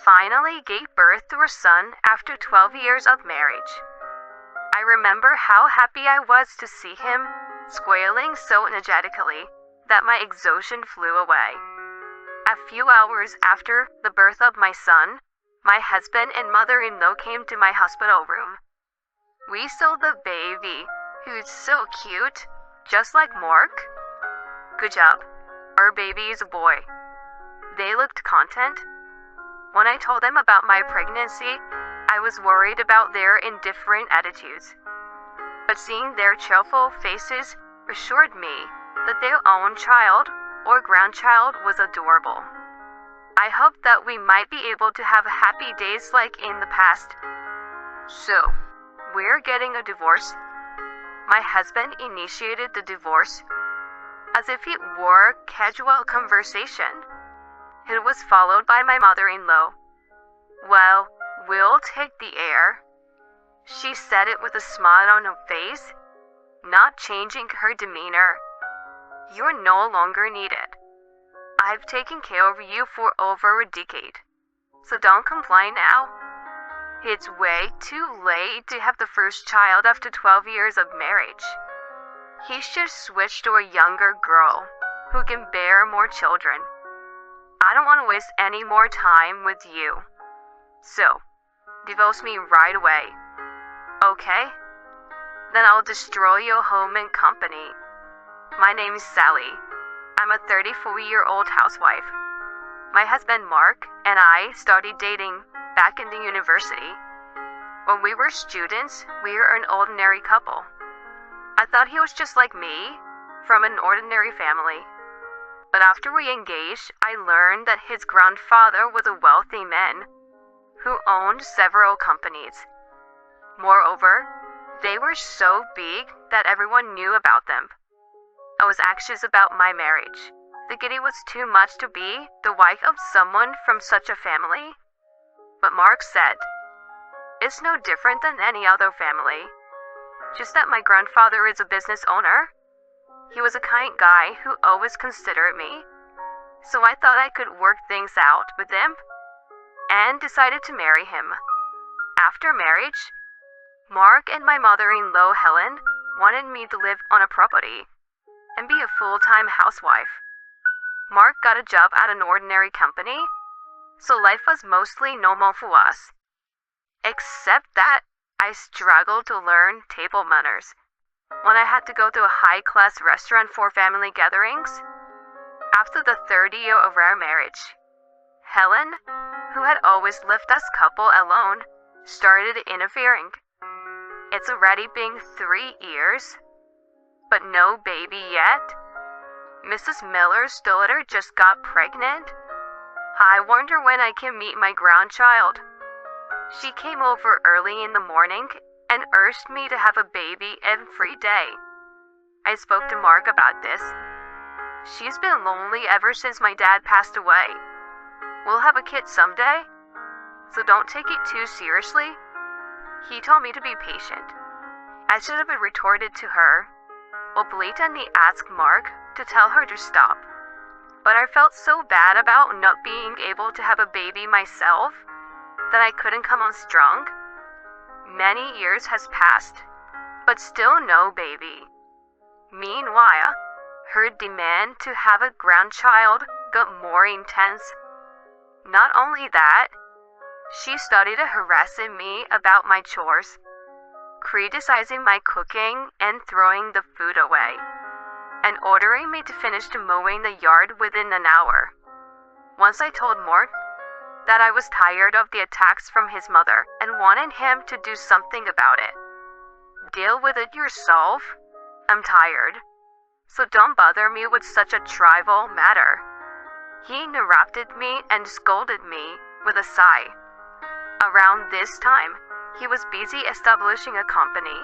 finally gave birth to a son after 12 years of marriage. I remember how happy I was to see him, squealing so energetically that my exhaustion flew away. A few hours after the birth of my son, my husband and mother-in-law came to my hospital room. We saw the baby, who's so cute, just like Mark. Good job. Our baby is a boy. They looked content. When I told them about my pregnancy, I was worried about their indifferent attitudes. But seeing their cheerful faces assured me that their own child or grandchild was adorable. I hope that we might be able to have happy days like in the past. So, we're getting a divorce. My husband initiated the divorce as if it were a casual conversation. It was followed by my mother-in-law. Well, we'll take the air. She said it with a smile on her face, not changing her demeanor. You're no longer needed. I've taken care of you for over a decade, so don't complain now. It's way too late to have the first child after 12 years of marriage. He should switch to a younger girl who can bear more children. I don't want to waste any more time with you. So, divorce me right away. Okay? Then I'll destroy your home and company. My name is Sally. I'm a 34-year-old housewife. My husband Mark and I started dating back in the university. When we were students, we were an ordinary couple. I thought he was just like me, from an ordinary family. But after we engaged, I learned that his grandfather was a wealthy man who owned several companies. Moreover, they were so big that everyone knew about them. I was anxious about my marriage, thinking it was too much to be the wife of someone from such a family. But Mark said, "It's no different than any other family. Just that my grandfather is a business owner. He was a kind guy who always considered me. So I thought I could work things out with him and decided to marry him. After marriage, Mark and my mother-in-law Helen wanted me to live on a property and be a full-time housewife. Mark got a job at an ordinary company, so life was mostly normal for us. Except that I struggled to learn table manners when I had to go to a high-class restaurant for family gatherings. After the third year of our marriage, Helen, who had always left us couple alone, started interfering. It's already been 3 years, but no baby yet. Mrs. Miller's daughter just got pregnant. I wonder when I can meet my grandchild. She came over early in the morning and urged me to have a baby every day. I spoke to Mark about this. She's been lonely ever since my dad passed away. We'll have a kid someday, so don't take it too seriously. He told me to be patient. I should have retorted to her, or blatantly asked Mark to tell her to stop. But I felt so bad about not being able to have a baby myself that I couldn't come on strong. Many years has passed, but still no baby. Meanwhile, her demand to have a grandchild got more intense. Not only that, she started harassing me about my chores, criticizing my cooking and throwing the food away, and ordering me to finish mowing the yard within an hour. Once I told Mort that I was tired of the attacks from his mother and wanted him to do something about it. Deal with it yourself. I'm tired. So don't bother me with such a trivial matter. He interrupted me and scolded me with a sigh. Around this time, he was busy establishing a company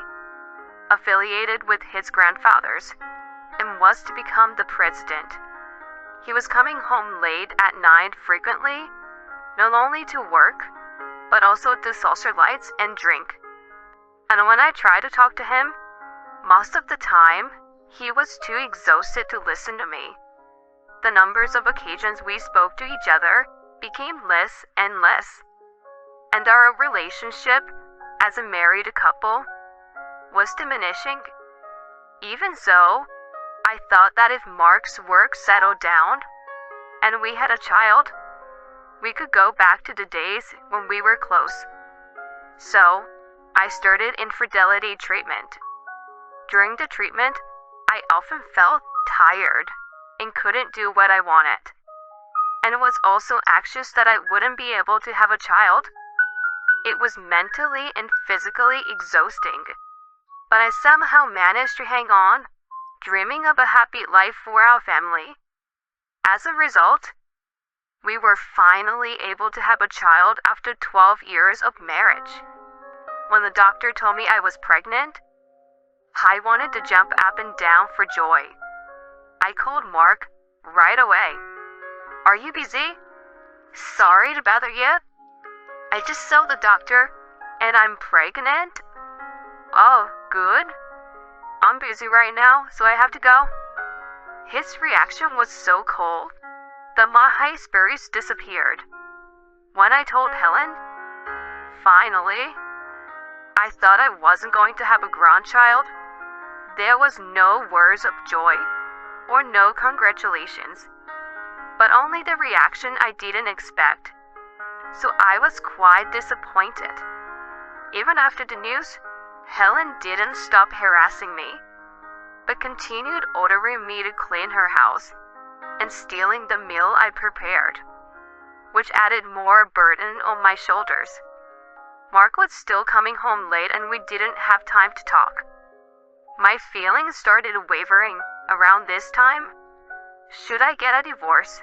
affiliated with his grandfather's and was to become the president. He was coming home late at night frequently, not only to work, but also to socialize and drink. And when I tried to talk to him, most of the time, he was too exhausted to listen to me. The numbers of occasions we spoke to each other became less and less, and our relationship as a married couple was diminishing. Even so, I thought that if Mark's work settled down and we had a child, we could go back to the days when we were close. So, I started infidelity treatment. During the treatment, I often felt tired and couldn't do what I wanted, and was also anxious that I wouldn't be able to have a child. It was mentally and physically exhausting, but I somehow managed to hang on, dreaming of a happy life for our family. As a result, we were finally able to have a child after 12 years of marriage. When the doctor told me I was pregnant, I wanted to jump up and down for joy. I called Mark right away. "Are you busy? Sorry to bother you. I just saw the doctor and I'm pregnant." "Oh, good. I'm busy right now, so I have to go." His reaction was so cold that my high spirits disappeared. When I told Helen, finally, I thought I wasn't going to have a grandchild, there was no words of joy or no congratulations, but only the reaction I didn't expect. So I was quite disappointed. Even after the news, Helen didn't stop harassing me, but continued ordering me to clean her house and stealing the meal I prepared, which added more burden on my shoulders. Mark was still coming home late and we didn't have time to talk. My feelings started wavering around this time. Should I get a divorce?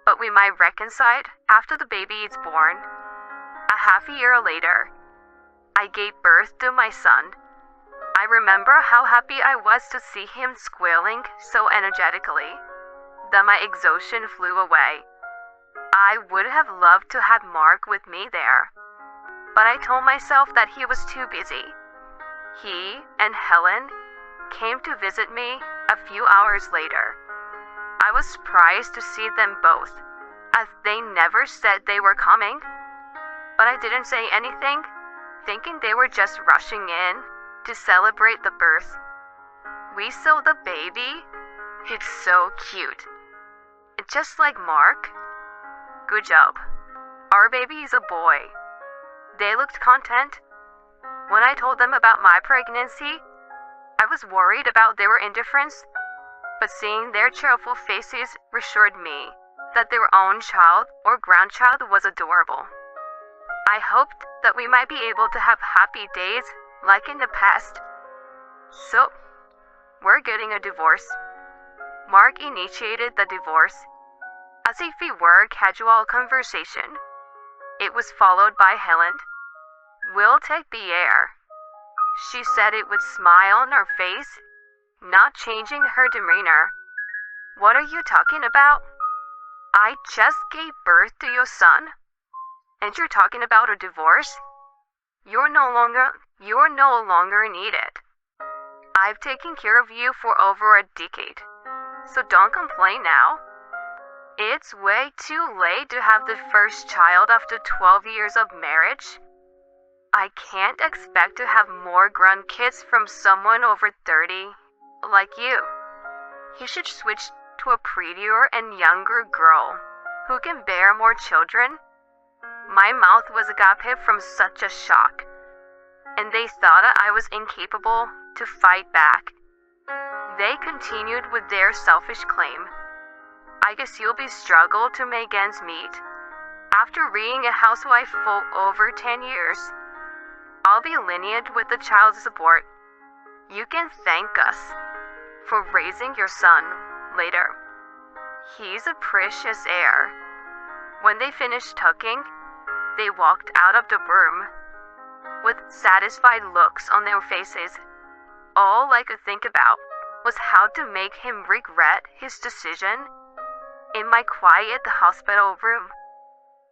But we might reconcile after the baby is born. A half a year later, I gave birth to my son. I remember how happy I was to see him squealing so energetically that my exhaustion flew away. I would have loved to have Mark with me there, but I told myself that he was too busy. He and Helen came to visit me a few hours later. I was surprised to see them both, as they never said they were coming, but I didn't say anything, thinking they were just rushing in to celebrate the birth. We saw the baby. It's so cute. Just like Mark. Good job. Our baby is a boy. They looked content. When I told them about my pregnancy, I was worried about their indifference, but seeing their cheerful faces reassured me that their own child or grandchild was adorable. I hoped that we might be able to have happy days like in the past. So, we're getting a divorce. Mark initiated the divorce, as if it were a casual conversation. It was followed by Helen. "We'll take the air," she said it with a smile on her face, not changing her demeanor. "What are you talking about? I just gave birth to your son, and you're talking about a divorce? You're no longer needed. I've taken care of you for over a decade, so don't complain now. It's way too late to have the first child after 12 years of marriage. I can't expect to have more grandkids from someone over 30 like you. You should switch to a prettier and younger girl who can bear more children." My mouth was agape from such a shock, and they thought I was incapable to fight back. They continued with their selfish claim. "I guess you'll be struggle to make ends meet. After being a housewife for over 10 years, I'll be lenient with the child support. You can thank us for raising your son later. He's a precious heir." When they finished talking, they walked out of the room with satisfied looks on their faces. All I could think about was how to make him regret his decision in my quiet hospital room.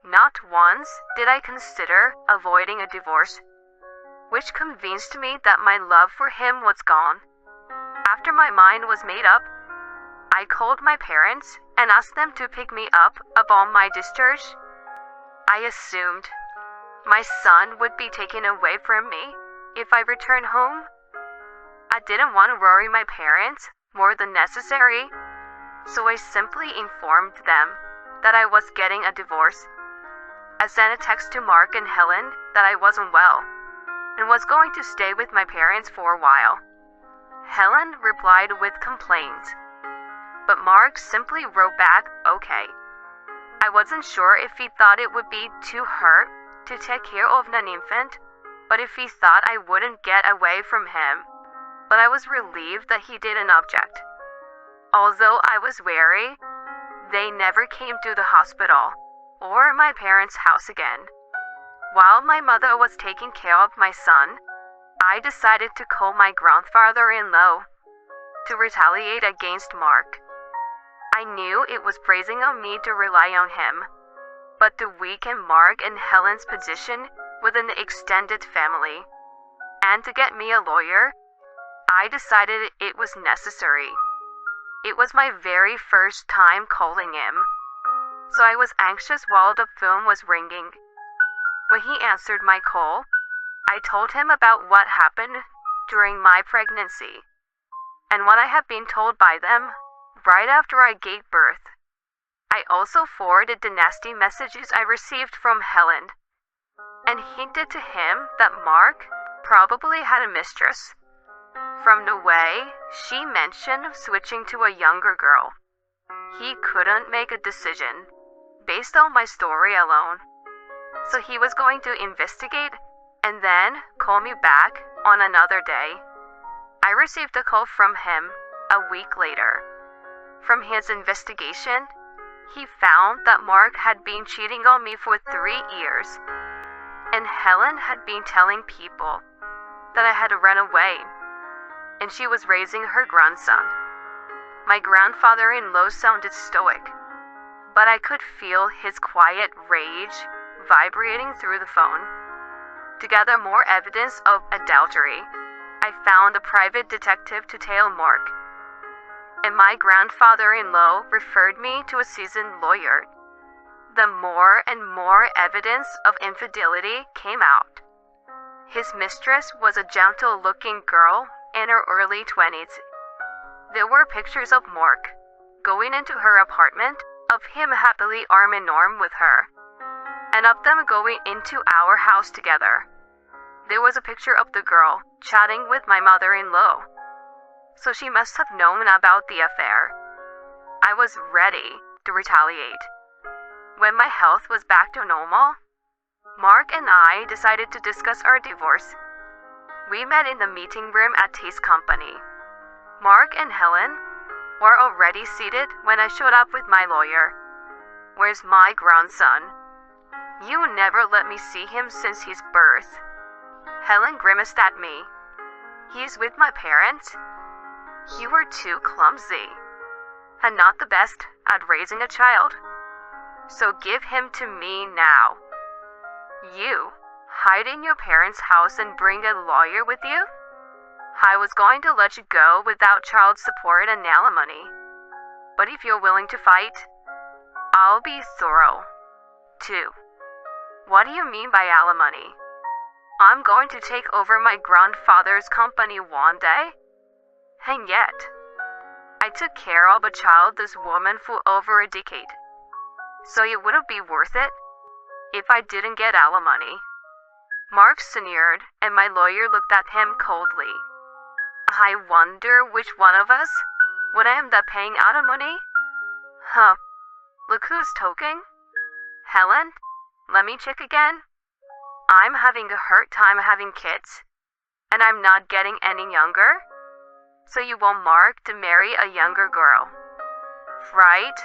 Not once did I consider avoiding a divorce, which convinced me that my love for him was gone. After my mind was made up, I called my parents and asked them to pick me up upon my discharge. I assumed my son would be taken away from me if I returned home. I didn't want to worry my parents more than necessary, so I simply informed them that I was getting a divorce. I sent a text to Mark and Helen that I wasn't well and was going to stay with my parents for a while. Helen replied with complaints, but Mark simply wrote back, okay. I wasn't sure if he thought it would be too hurt to take care of an infant, but if he thought I wouldn't get away from him. But I was relieved that he didn't object. Although I was wary, they never came to the hospital or my parents' house again. While my mother was taking care of my son, I decided to call my grandfather-in-law to retaliate against Mark. I knew it was bracing on me to rely on him, but to weaken Mark and Helen's position within the extended family, and to get me a lawyer, I decided it was necessary. It was my very first time calling him, so I was anxious while the phone was ringing. When he answered my call, I told him about what happened during my pregnancy and what I had been told by them right after I gave birth. I also forwarded the nasty messages I received from Helen and hinted to him that Mark probably had a mistress, from the way she mentioned switching to a younger girl. He couldn't make a decision based on my story alone, so he was going to investigate and then call me back on another day. I received a call from him a week later. From his investigation, he found that Mark had been cheating on me for 3 years, and Helen had been telling people that I had run away, and she was raising her grandson. My grandfather-in-law sounded stoic, but I could feel his quiet rage vibrating through the phone. To gather more evidence of adultery, I found a private detective to tail Mark, and my grandfather-in-law referred me to a seasoned lawyer. The more and more evidence of infidelity came out. His mistress was a gentle-looking girl in her early 20s. There were pictures of Mark going into her apartment, of him happily arm in arm with her, and of them going into our house together. There was a picture of the girl chatting with my mother-in-law, so she must have known about the affair. I was ready to retaliate. When my health was back to normal, Mark and I decided to discuss our divorce. We met in the meeting room at his company. Mark and Helen were already seated when I showed up with my lawyer. Where's my grandson? You never let me see him since his birth. Helen grimaced at me. He's with my parents? You were too clumsy, and not the best at raising a child. So give him to me now. You hide in your parents' house and bring a lawyer with you? I was going to let you go without child support and alimony. But if you're willing to fight, I'll be thorough, too. What do you mean by alimony? I'm going to take over my grandfather's company one day? And yet, I took care of a childless woman for over a decade. So it wouldn't be worth it if I didn't get alimony. Mark sneered, and my lawyer looked at him coldly. I wonder which one of us would end up paying alimony? Huh. Look who's talking. Helen, let me check again. I'm having a hard time having kids, and I'm not getting any younger. So you want Mark to marry a younger girl. Right?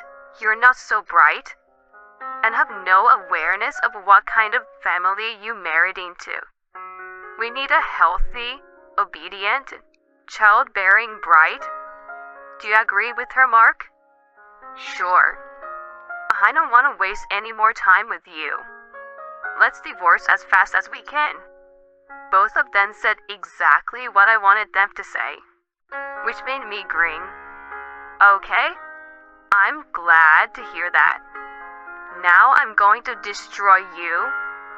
You're not so bright, and have no awareness of what kind of family you married into. We need a healthy, obedient, childbearing bride. Do you agree with her, Mark? Sure. I don't want to waste any more time with you. Let's divorce as fast as we can. Both of them said exactly what I wanted them to say, which made me grin. Okay, I'm glad to hear that. Now I'm going to destroy you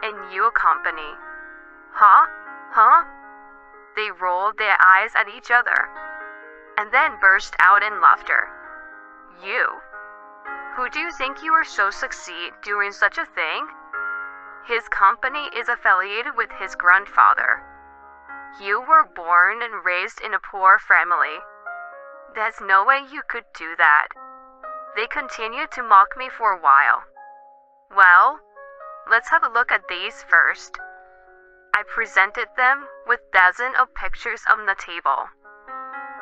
and your company. Huh? Huh? They rolled their eyes at each other and then burst out in laughter. You? Who do you think you are so succeed doing such a thing? His company is affiliated with his grandfather. You were born and raised in a poor family. There's no way you could do that. They continued to mock me for a while. Well, let's have a look at these first. I presented them with dozens of pictures on the table.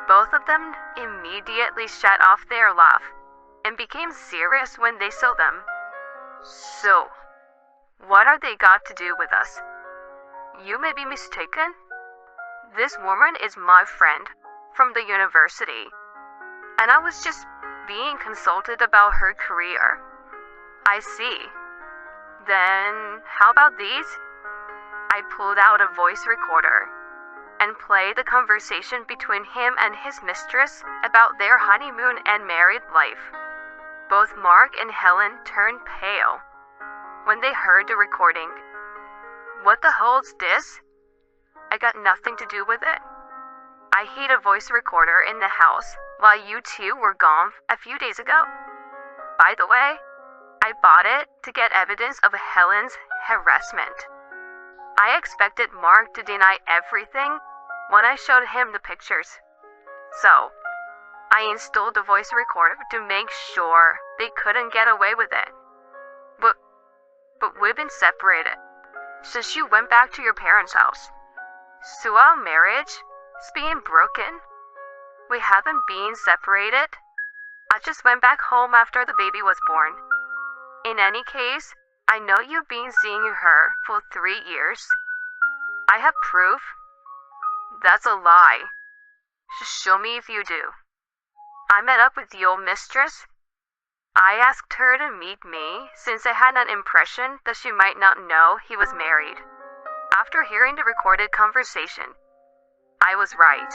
Both of them immediately shut off their laugh and became serious when they saw them. So, what are they got to do with us? You may be mistaken. This woman is my friend from the university, and I was just being consulted about her career. I see. Then, how about these? I pulled out a voice recorder and played the conversation between him and his mistress about their honeymoon and married life. Both Mark and Helen turned pale when they heard the recording. What the hell's this? I got nothing to do with it. I hid a voice recorder in the house while you two were gone a few days ago. By the way, I bought it to get evidence of Helen's harassment. I expected Mark to deny everything when I showed him the pictures. So, I installed the voice recorder to make sure they couldn't get away with it. But we've been separated since you went back to your parents' house. So our marriage is being broken. We haven't been separated. I just went back home after the baby was born. In any case, I know you've been seeing her for 3 years. I have proof. That's a lie. Just show me if you do. I met up with your mistress. I asked her to meet me since I had an impression that she might not know he was married. After hearing the recorded conversation, I was right.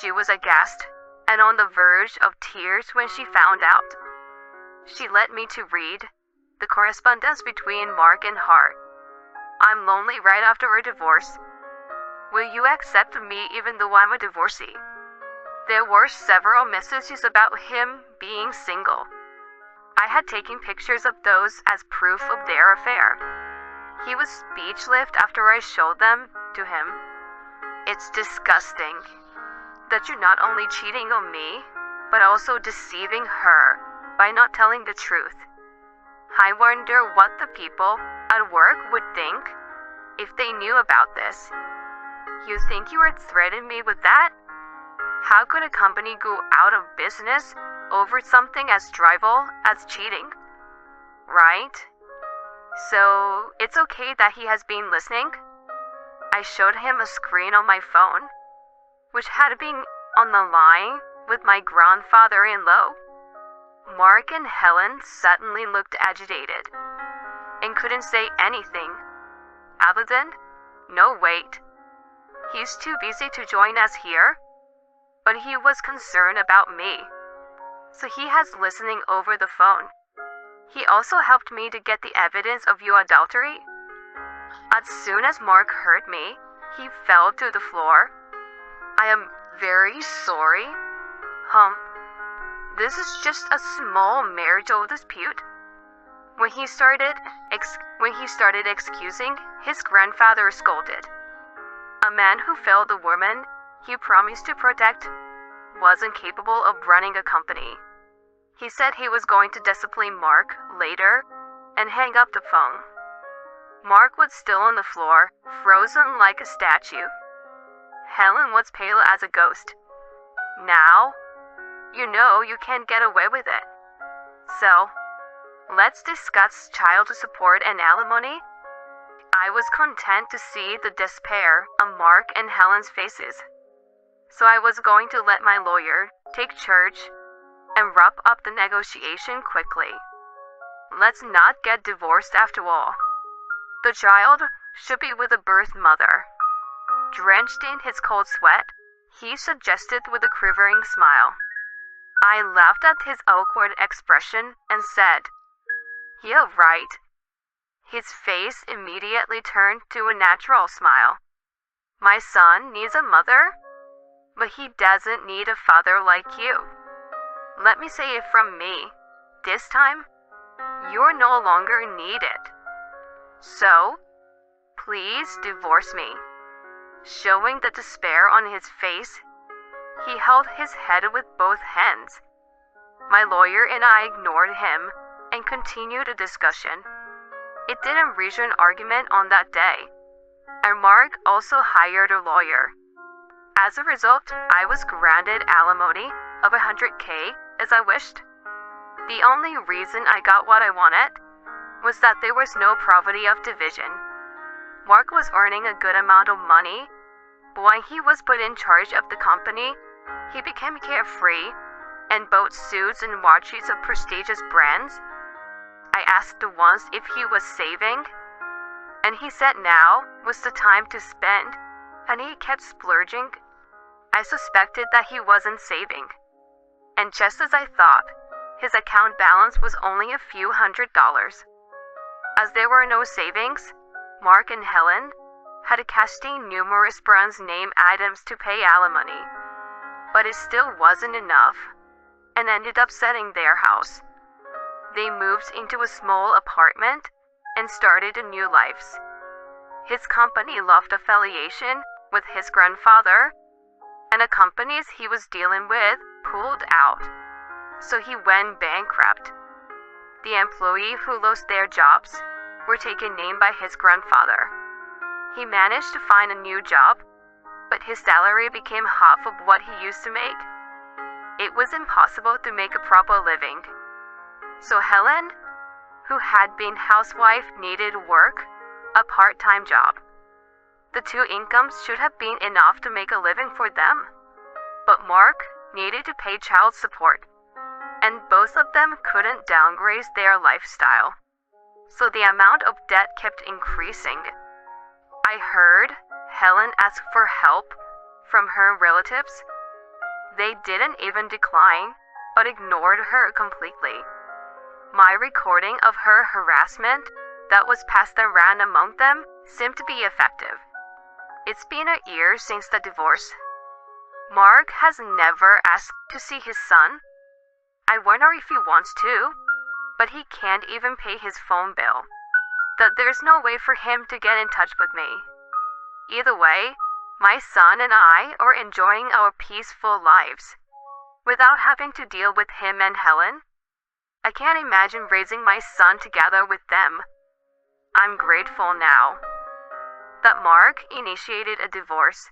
She was aghast and on the verge of tears when she found out. She led me to read the correspondence between Mark and Hart. I'm lonely right after our divorce. Will you accept me even though I'm a divorcee? There were several messages about him being single. I had taken pictures of those as proof of their affair. He was speechless after I showed them to him. It's disgusting that you're not only cheating on me, but also deceiving her by not telling the truth. I wonder what the people at work would think if they knew about this. You think you would threaten me with that? How could a company go out of business over something as trivial as cheating? Right? So, it's okay that he has been listening? I showed him a screen on my phone, which had been on the line with my grandfather-in-law. Mark and Helen suddenly looked agitated and couldn't say anything other than, "No, wait. He's too busy to join us here, but he was concerned about me, so he has listening over the phone. He also helped me to get the evidence of your adultery." As soon as Mark heard me, he fell to the floor. "I am very sorry. This is just a small marital dispute." When he started excusing, his grandfather scolded. A man who failed the woman he promised to protect wasn't capable of running a company. He said he was going to discipline Mark later and hang up the phone. Mark was still on the floor, frozen like a statue. Helen was pale as a ghost. Now, you know you can't get away with it. So, let's discuss child support and alimony. I was content to see the despair on Mark and Helen's faces. So I was going to let my lawyer take charge and wrap up the negotiation quickly. Let's not get divorced after all. The child should be with a birth mother. Drenched in his cold sweat, he suggested with a quivering smile. I laughed at his awkward expression and said, "Yeah, right." His face immediately turned to a natural smile. "My son needs a mother, but he doesn't need a father like you. Let me say it from me. This time, you're no longer needed. So, please divorce me." Showing the despair on his face, he held his head with both hands. My lawyer and I ignored him and continued the discussion. It didn't reach an argument on that day, and Mark also hired a lawyer. As a result, I was granted alimony of $100K as I wished. The only reason I got what I wanted was that there was no poverty of division. Mark was earning a good amount of money, but when he was put in charge of the company, he became carefree and bought suits and watches of prestigious brands. I asked once if he was saving, and he said now was the time to spend, and he kept splurging. I suspected that he wasn't saving. And just as I thought, his account balance was only a few $100s. As there were no savings, Mark and Helen had cashed in numerous brand name items to pay alimony. But it still wasn't enough, and ended up selling their house. They moved into a small apartment and started a new lives. His company lost affiliation with his grandfather, and the companies he was dealing with pulled out, so he went bankrupt. The employees who lost their jobs were taken in by his grandfather. He managed to find a new job, but his salary became half of what he used to make. It was impossible to make a proper living. So Helen, who had been housewife, needed work, a part-time job. The two incomes should have been enough to make a living for them. But Mark needed to pay child support, and both of them couldn't downgrade their lifestyle. So the amount of debt kept increasing. I heard Helen ask for help from her relatives. They didn't even decline, but ignored her completely. My recording of her harassment that was passed around among them seemed to be effective. It's been a year since the divorce. Mark has never asked to see his son. I wonder if he wants to, but he can't even pay his phone bill. That there's no way for him to get in touch with me. Either way, my son and I are enjoying our peaceful lives without having to deal with him and Helen. I can't imagine raising my son together with them. I'm grateful now that Mark initiated a divorce